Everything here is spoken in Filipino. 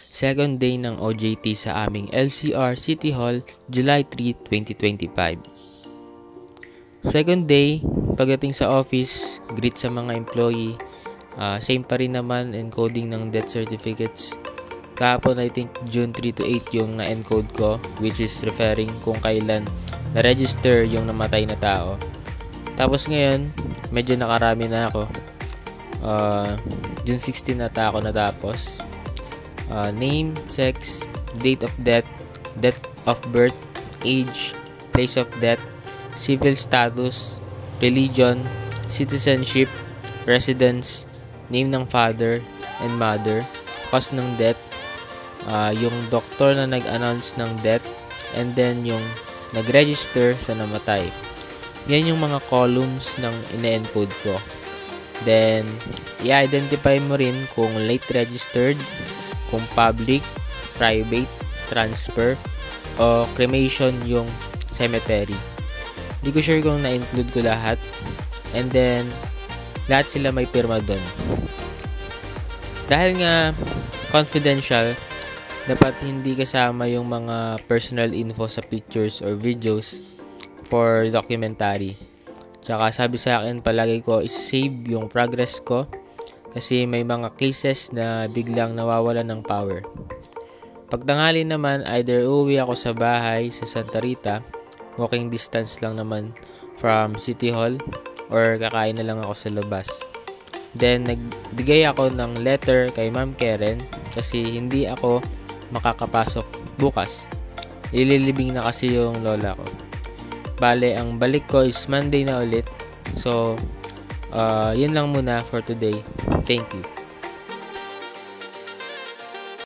Second day ng OJT sa aming LCR City Hall, July 3, 2025. Second day, pagdating sa office, greet sa mga employee. Same pa rin naman encoding ng death certificates. Kahapon I think June 3 to 8 yung na-encode ko, which is referring kung kailan na-register yung namatay na tao. Tapos ngayon, medyo nakarami na ako. June 16 na ako natapos. Name, sex, date of death, date of birth, age, place of death, civil status, religion, citizenship, residence, name ng father and mother, cause ng death, yung doktor na nag-announce ng death, and then yung nag-register sa namatay. Yan yung mga columns ng ine-encode ko. Then, i-identify mo rin kung late registered, kung public, private, transfer, o cremation yung cemetery. Hindi ko sure kung na-include ko lahat. And then, lahat sila may pirma doon. Dahil nga confidential, dapat hindi kasama yung mga personal info sa pictures or videos for documentary. Tsaka sabi sa akin, palagi ko i-save yung progress ko kasi may mga cases na biglang nawawalan ng power. Pagtanghali naman, either uuwi ako sa bahay sa Santa Rita, walking distance lang naman from City Hall, or kakain na lang ako sa labas. Then, nagbigay ako ng letter kay Ma'am Karen kasi hindi ako makakapasok bukas. Ililibing na kasi yung lola ko. Bale, ang balik ko is Monday na ulit. So, yun lang muna for today. Thank you.